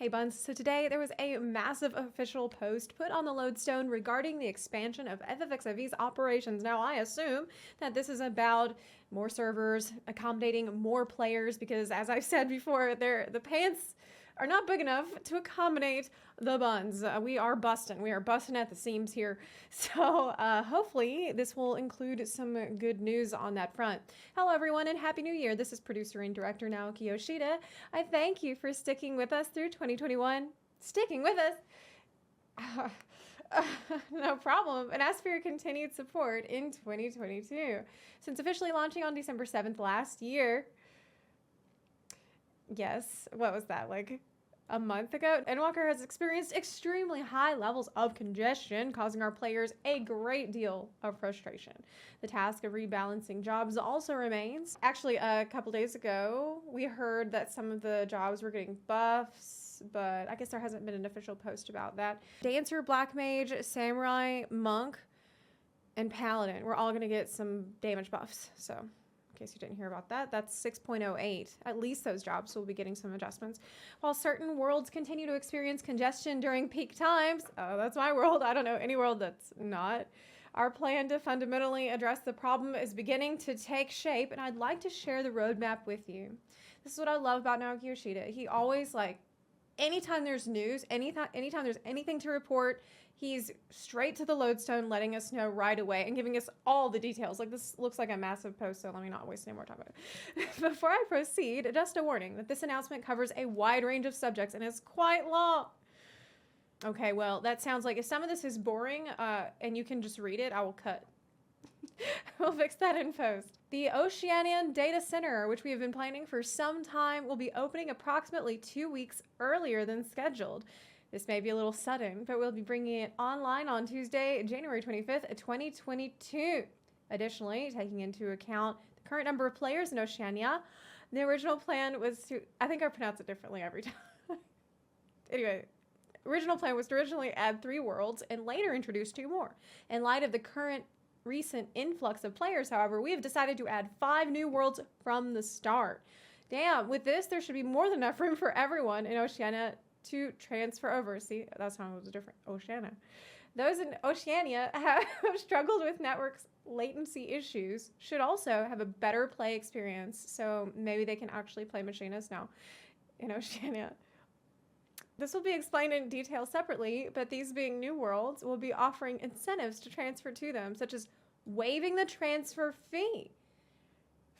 Hey Buns, so today there was a massive official post put on the Lodestone regarding the expansion of FFXIV's operations. Now I assume that this is about more servers, accommodating more players, because as I've said before, the pants are not big enough to accommodate the buns. We are busting at the seams here. So hopefully this will include some good news on that front. Hello everyone and Happy New Year. This is producer and director Naoki Yoshida. I thank you for sticking with us through 2021. Sticking with us. No problem, and ask for your continued support in 2022. Since officially launching on December 7th last year, yes, what was that, like a month ago? Endwalker has experienced extremely high levels of congestion, causing our players a great deal of frustration. The task of rebalancing jobs also remains. Actually, a couple days ago, we heard that some of the jobs were getting buffs, but I guess there hasn't been an official post about that. Dancer, Black Mage, Samurai, Monk, and Paladin, we're all going to get some damage buffs, so in case you didn't hear about that, that's 6.08. At least those jobs will be getting some adjustments. While certain worlds continue to experience congestion during peak times, oh, that's my world, I don't know any world that's not, our plan to fundamentally address the problem is beginning to take shape, and I'd like to share the roadmap with you. This is what I love about Naoki Yoshida. He always, like, anytime there's news, anytime there's anything to report, he's straight to the Lodestone, letting us know right away and giving us all the details. Like, this looks like a massive post, so let me not waste any more time on it. Before I proceed, just a warning that this announcement covers a wide range of subjects and is quite long. Okay, well, that sounds like if some of this is boring and you can just read it, I will cut. We'll fix that in post. The Oceanian data center, which we have been planning for some time, will be opening approximately 2 weeks earlier than scheduled. This may be a little sudden, but we'll be bringing it online on Tuesday, January 25th, 2022. Additionally, taking into account the current number of players in Oceania, the original plan was to, I think I pronounce it differently every time. Anyway, original plan was to originally add 3 worlds and later introduce 2 more. In light of the recent influx of players, however, we have decided to add 5 new worlds from the start. Damn, with this, there should be more than enough room for everyone in Oceania to transfer over. See, that's how it was different. Oceania. Those in Oceania have struggled with network's latency issues, should also have a better play experience, so maybe they can actually play Machinists now in Oceania. This will be explained in detail separately, but these being new worlds, will be offering incentives to transfer to them, such as waiving the transfer fee.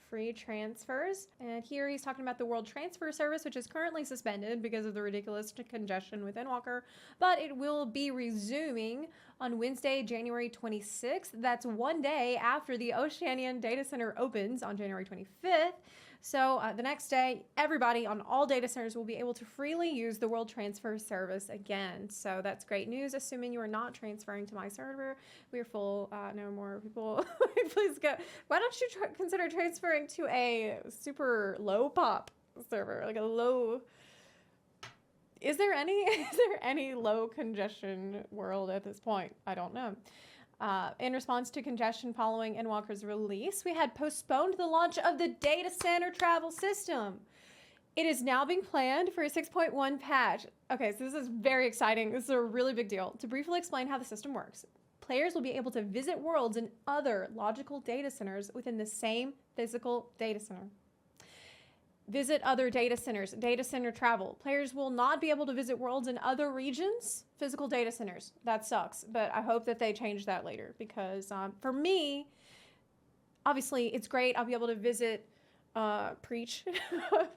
Free transfers. And here he's talking about the World Transfer Service, which is currently suspended because of the ridiculous congestion with Endwalker, but it will be resuming on Wednesday, January 26th. That's one day after the Oceanian data center opens on January 25th. So the next day, everybody on all data centers will be able to freely use the World Transfer Service again. So that's great news, assuming you are not transferring to my server. We are full, no more people. Please go. Why don't you consider transferring to a super low pop server, like a low... Is there any low congestion world at this point? I don't know. In response to congestion following Endwalker's release, we had postponed the launch of the data center travel system. It is now being planned for a 6.1 patch. Okay, so this is very exciting. This is a really big deal. To briefly explain how the system works, players will be able to visit worlds in other logical data centers within the same physical data center. Visit other data centers, data center travel. Players will not be able to visit worlds in other regions, physical data centers. That sucks, but I hope that they change that later because for me, obviously it's great. I'll be able to visit Preach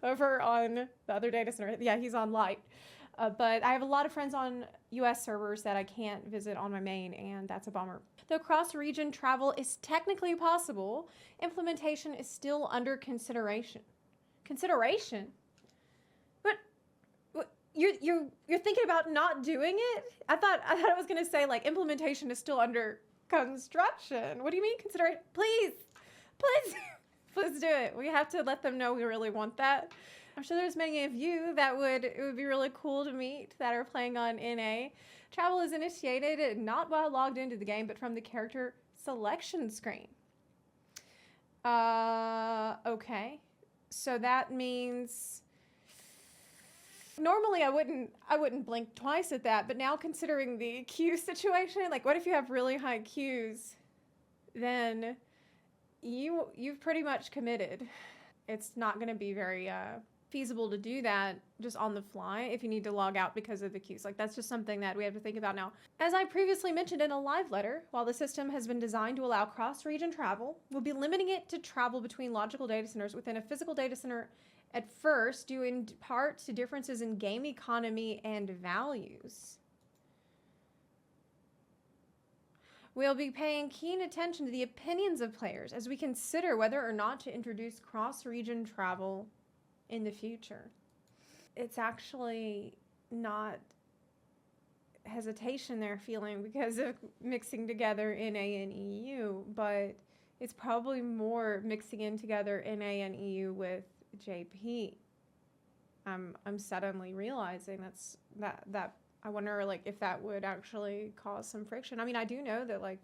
over on the other data center. Yeah, he's on Light. But I have a lot of friends on US servers that I can't visit on my main, and that's a bummer. Though cross-region travel is technically possible, implementation is still under consideration. Consideration? But you're thinking about not doing it? I thought it was gonna say like implementation is still under construction. What do you mean consider? Please please do it. We have to let them know we really want that. I'm sure there's many of you that it would be really cool to meet that are playing on NA. Travel is initiated not while logged into the game, but from the character selection screen. Okay. So that means Normally I wouldn't blink twice at that, but now considering the queue situation, like what if you have really high queues, then you've pretty much committed. It's not going to be very feasible to do that just on the fly if you need to log out because of the queues. Like that's just something that we have to think about now. As I previously mentioned in a live letter, while the system has been designed to allow cross-region travel, we'll be limiting it to travel between logical data centers within a physical data center at first, due in part to differences in game economy and values. We'll be paying keen attention to the opinions of players as we consider whether or not to introduce cross-region travel in the future. It's actually not hesitation they're feeling because of mixing together NA and EU, but it's probably more mixing in together NA and EU with JP. I'm suddenly realizing that I wonder like if that would actually cause some friction. I mean, I do know that like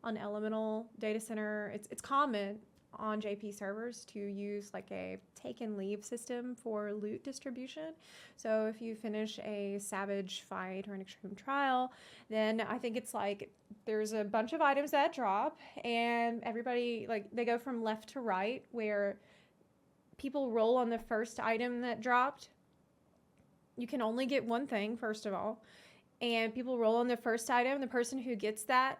on Elemental Data Center, it's common on JP servers to use like a take and leave system for loot distribution. So if you finish a savage fight or an extreme trial, then I think it's like there's a bunch of items that drop and everybody like they go from left to right where people roll on the first item that dropped. You can only get one thing, first of all, and people roll on the first item. The person who gets that,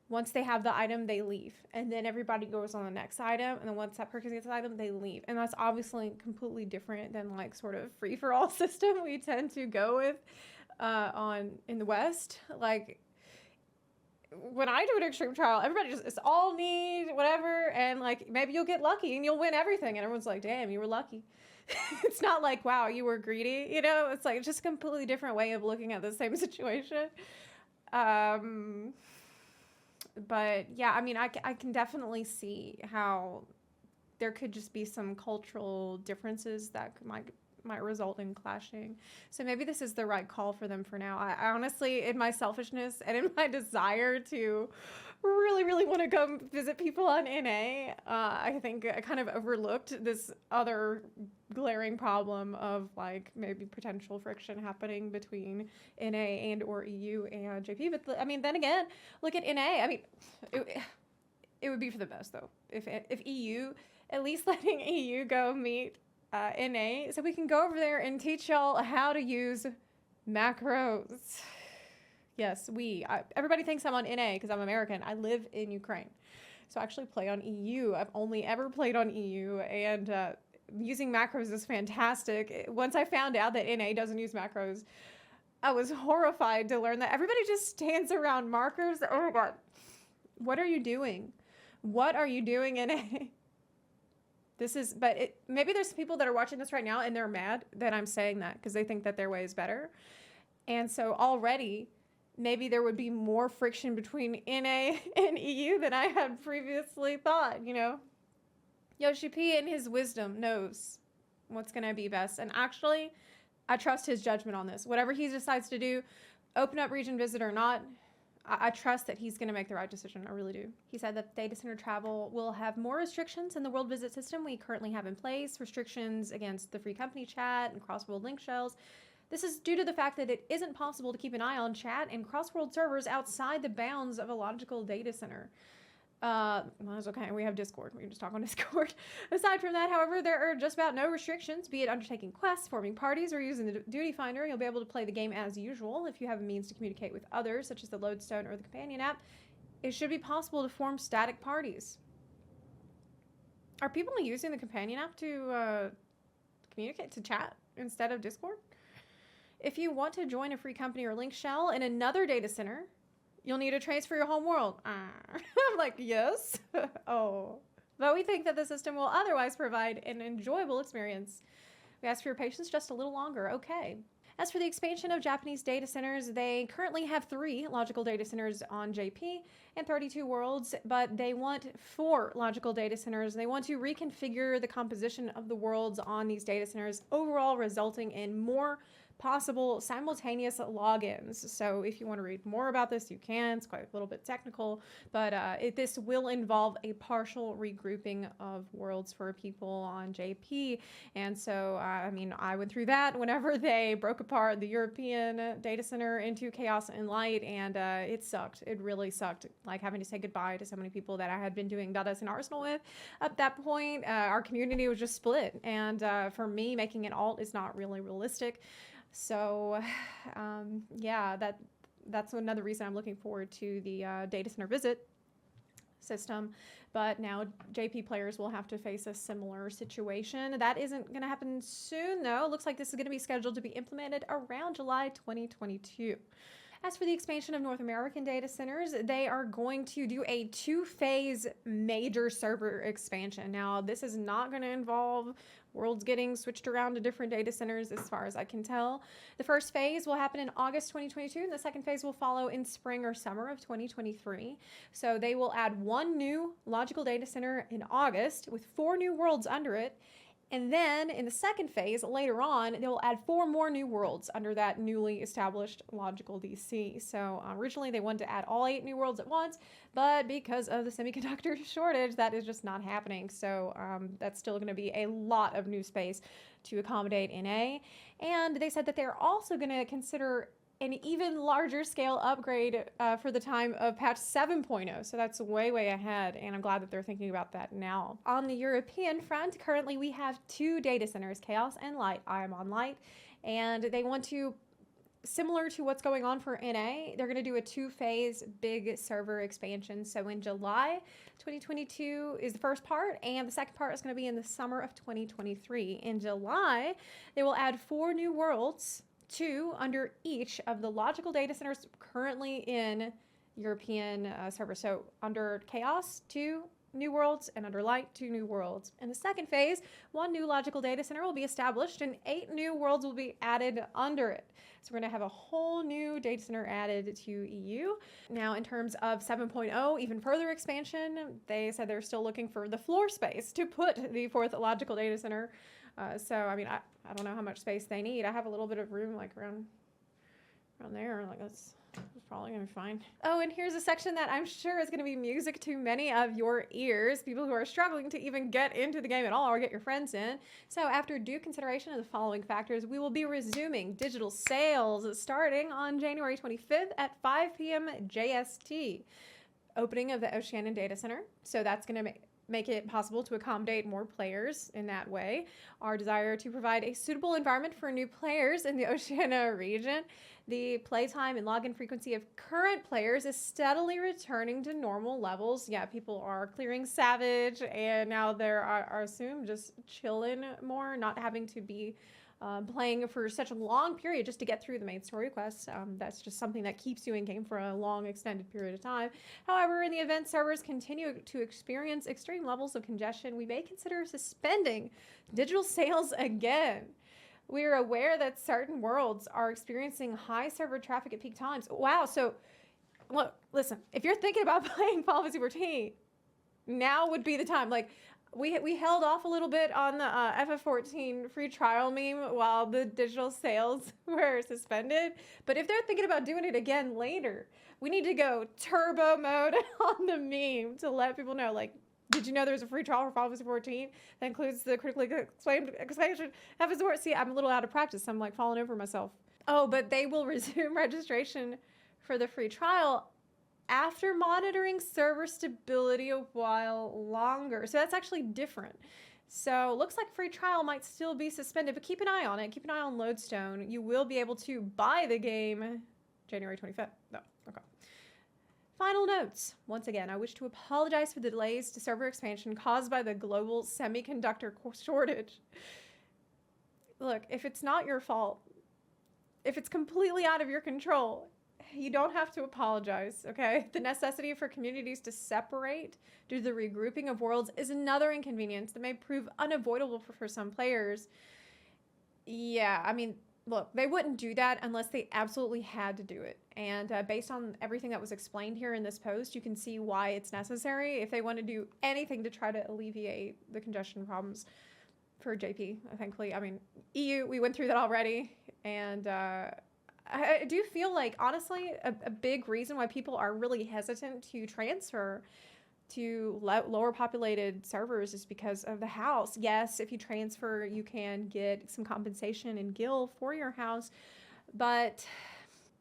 once they have the item, they leave. And then everybody goes on the next item. And then once that person gets the item, they leave. And that's obviously completely different than like sort of free-for-all system we tend to go with in the West. Like when I do an extreme trial, everybody just, it's all need, whatever. And like maybe you'll get lucky and you'll win everything. And everyone's like, damn, you were lucky. It's not like, wow, you were greedy. You know, it's like just a completely different way of looking at the same situation. But yeah, I mean, I can definitely see how there could just be some cultural differences that might result in clashing. So maybe this is the right call for them for now. I honestly, in my selfishness and in my desire to really, really want to go visit people on NA, I think I kind of overlooked this other glaring problem of like maybe potential friction happening between NA and or EU and JP. But I mean, then again, look at NA. I mean, it would be for the best though if EU, at least letting EU go meet NA, so we can go over there and teach y'all how to use macros. Yes, everybody thinks I'm on NA because I'm American. I live in Ukraine. So I actually play on EU. I've only ever played on EU, and using macros is fantastic. Once I found out that NA doesn't use macros, I was horrified to learn that everybody just stands around markers. Oh my God. What are you doing? What are you doing, NA? Maybe there's people that are watching this right now and they're mad that I'm saying that because they think that their way is better. And so already, maybe there would be more friction between NA and EU than I had previously thought, you know? Yoshi P in his wisdom knows what's going to be best. And actually, I trust his judgment on this. Whatever he decides to do, open up region visit or not, I trust that he's going to make the right decision. I really do. He said that data center travel will have more restrictions in the world visit system we currently have in place, restrictions against the free company chat and cross-world link shells. This is due to the fact that it isn't possible to keep an eye on chat and cross-world servers outside the bounds of a logical data center. Well, that's okay. We have Discord. We can just talk on Discord. Aside from that, however, there are just about no restrictions, be it undertaking quests, forming parties, or using the duty finder. You'll be able to play the game as usual. If you have a means to communicate with others, such as the Lodestone or the Companion app, it should be possible to form static parties. Are people using the Companion app to communicate, to chat instead of Discord? If you want to join a free company or link shell in another data center, you'll need a trace for your home world. I'm like, yes. Oh. But we think that the system will otherwise provide an enjoyable experience. We ask for your patience just a little longer. Okay. As for the expansion of Japanese data centers, they currently have 3 logical data centers on JP and 32 worlds, but they want 4 logical data centers. They want to reconfigure the composition of the worlds on these data centers, overall resulting in more possible simultaneous logins. So if you want to read more about this, you can. It's quite a little bit technical, but this will involve a partial regrouping of worlds for people on JP. And so, I mean, I went through that whenever they broke apart the European data center into Chaos and Light, and it sucked. It really sucked, like having to say goodbye to so many people that I had been doing Dottas and Arsenal with. At that point, our community was just split, and for me, making an alt is not really realistic. So, yeah, that's another reason I'm looking forward to the data center visit system. But now JP players will have to face a similar situation. That isn't going to happen soon, though. It looks like this is going to be scheduled to be implemented around July 2022. As for the expansion of North American data centers, they are going to do a 2-phase major server expansion. Now, this is not going to involve worlds getting switched around to different data centers as far as I can tell. The first phase will happen in August 2022, and the second phase will follow in spring or summer of 2023. So they will add 1 new logical data center in August with 4 new worlds under it. And then in the second phase, later on, they will add 4 more new worlds under that newly established logical DC. So originally they wanted to add all 8 new worlds at once, but because of the semiconductor shortage, that is just not happening. So that's still going to be a lot of new space to accommodate NA. And they said that they're also going to consider an even larger scale upgrade for the time of patch 7.0. So that's way, way ahead, and I'm glad that they're thinking about that now. On the European front, currently we have 2 data centers, Chaos and Light. I am on Light, and they want to, similar to what's going on for NA, they're going to do a 2-phase big server expansion. So in July 2022 is the first part, and the second part is going to be in the summer of 2023. In July, they will add 4 new worlds, 2 under each of the logical data centers currently in European servers. So under Chaos, 2 new worlds, and under Light, 2 new worlds. In the second phase, 1 new logical data center will be established and 8 new worlds will be added under it. So we're going to have a whole new data center added to EU. Now, in terms of 7.0, even further expansion, they said they're still looking for the floor space to put the 4th logical data center. So, I mean, I don't know how much space they need. I have a little bit of room, like around there. Like that's probably gonna be fine. Oh, and here's a section that I'm sure is gonna be music to many of your ears, people who are struggling to even get into the game at all or get your friends in. So after due consideration of the following factors, we will be resuming digital sales starting on January 25th at 5 p.m. JST. Opening of the Oceanian data center. So that's gonna make it possible to accommodate more players in that way. Our desire to provide a suitable environment for new players in the Oceania region. The playtime and login frequency of current players is steadily returning to normal levels. Yeah, people are clearing Savage, and now they're, I assume, just chilling more, not having to be playing for such a long period just to get through the main story quests. That's just something that keeps you in game for a long extended period of time. However, in the event servers continue to experience extreme levels of congestion, we may consider suspending digital sales again. We are aware that certain worlds are experiencing high server traffic at peak times. Wow, so look, listen, if you're thinking about playing Final Fantasy 14, now would be the time. Like, we held off a little bit on the FF14 free trial meme while the digital sales were suspended. But if they're thinking about doing it again later, we need to go turbo mode on the meme to let people know, like, did you know there's a free trial for Final Fantasy 14 that includes the critically acclaimed expansion? See, I'm a little out of practice. I'm like falling over myself. Oh, but they will resume registration for the free trial after monitoring server stability a while longer. So that's actually different. So looks like free trial might still be suspended, but keep an eye on it. Keep an eye on Lodestone. You will be able to buy the game January 25th. No, okay. Final notes. Once again, I wish to apologize for the delays to server expansion caused by the global semiconductor shortage. Look, if it's not your fault, if it's completely out of your control, you don't have to apologize, okay? The necessity for communities to separate due to the regrouping of worlds is another inconvenience that may prove unavoidable for some players. Yeah, I mean, look, they wouldn't do that unless they absolutely had to do it. And based on everything that was explained here in this post, you can see why it's necessary if they want to do anything to try to alleviate the congestion problems. for JP, thankfully. I mean, EU, we went through that already. And I do feel like, honestly, a big reason why people are really hesitant to transfer to lower populated servers is because of the house. Yes, if you transfer, you can get some compensation in gil for your house, but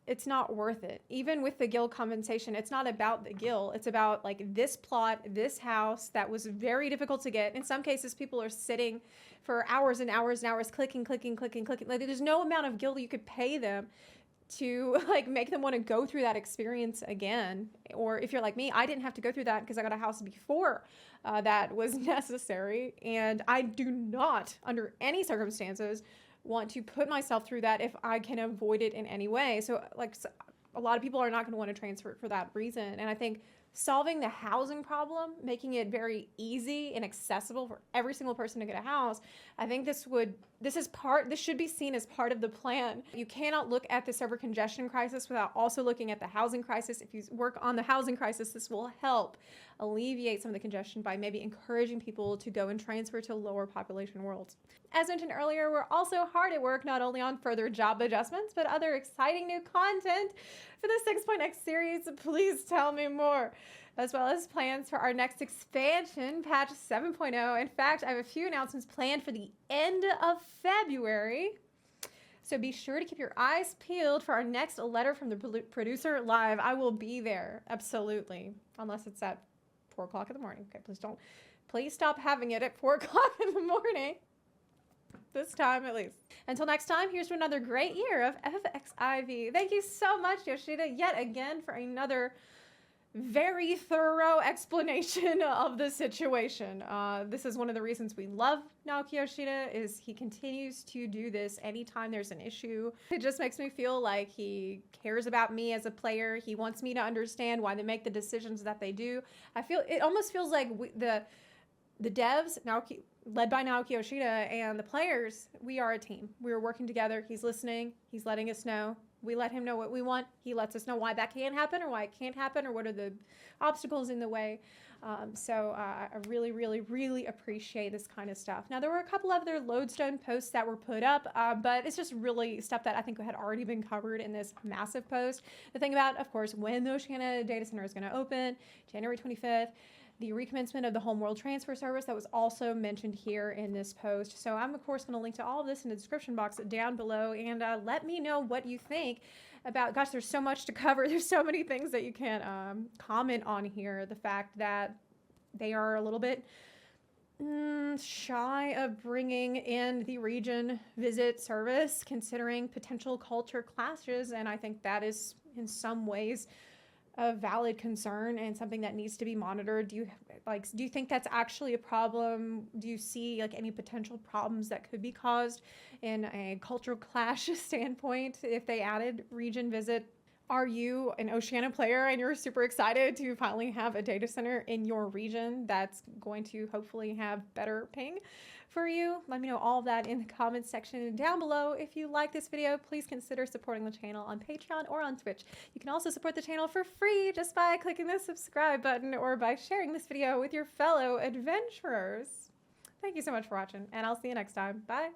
it's not worth it. Even with the gil compensation, it's not about the gil. It's about like this plot, this house that was very difficult to get. In some cases, people are sitting for hours and hours and hours, clicking. Like, there's no amount of gil you could pay them to like make them want to go through that experience again. Or if you're like me, I didn't have to go through that because I got a house before that was necessary. And I do not, under any circumstances, want to put myself through that if I can avoid it in any way. So like a lot of people are not going to want to transfer it for that reason. And I think solving the housing problem, making it very easy and accessible for every single person to get a house, I think this should be seen as part of the plan. You cannot look at the server congestion crisis without also looking at the housing crisis. If you work on the housing crisis, this will help alleviate some of the congestion by maybe encouraging people to go and transfer to lower population worlds. As mentioned earlier, we're also hard at work not only on further job adjustments, but other exciting new content for the 6.x series. Please tell me more. As well as plans for our next expansion, patch 7.0. In fact, I have a few announcements planned for the end of February. So be sure to keep your eyes peeled for our next letter from the producer live. I will be there, absolutely, unless it's at 4 o'clock in the morning. Okay, please stop having it at 4 o'clock in the morning. This time at least. Until next time, here's to another great year of FFXIV. Thank you so much, Yoshida, yet again for another very thorough explanation of the situation. This is one of the reasons we love Naoki Yoshida, is he continues to do this anytime there's an issue. It just makes me feel like he cares about me as a player. He wants me to understand why they make the decisions that they do. It almost feels like the devs, led by Naoki Yoshida, and the players, we are a team. We are working together. He's listening. He's letting us know. We let him know what we want. He lets us know why that can happen or why it can't happen or what are the obstacles in the way. So I really, really, really appreciate this kind of stuff. Now, there were a couple other lodestone posts that were put up, but it's just really stuff that I think had already been covered in this massive post. The thing about, of course, when the Oceania data center is going to open, January 25th, the recommencement of the homeworld transfer service that was also mentioned here in this post. So I'm, of course, going to link to all of this in the description box down below, and let me know what you think about, gosh, there's so much to cover. There's so many things that you can comment on here. The fact that they are a little bit shy of bringing in the region visit service, considering potential culture clashes, and I think that is in some ways a valid concern and something that needs to be monitored. Do you think that's actually a problem? Do you see like any potential problems that could be caused in a cultural clash standpoint if they added region visit? Are you an Oceania player and you're super excited to finally have a data center in your region that's going to hopefully have better ping for you? Let me know all of that in the comments section down below. If you like this video, please consider supporting the channel on Patreon or on Twitch. You can also support the channel for free just by clicking the subscribe button or by sharing this video with your fellow adventurers. Thank you so much for watching, and I'll see you next time. Bye.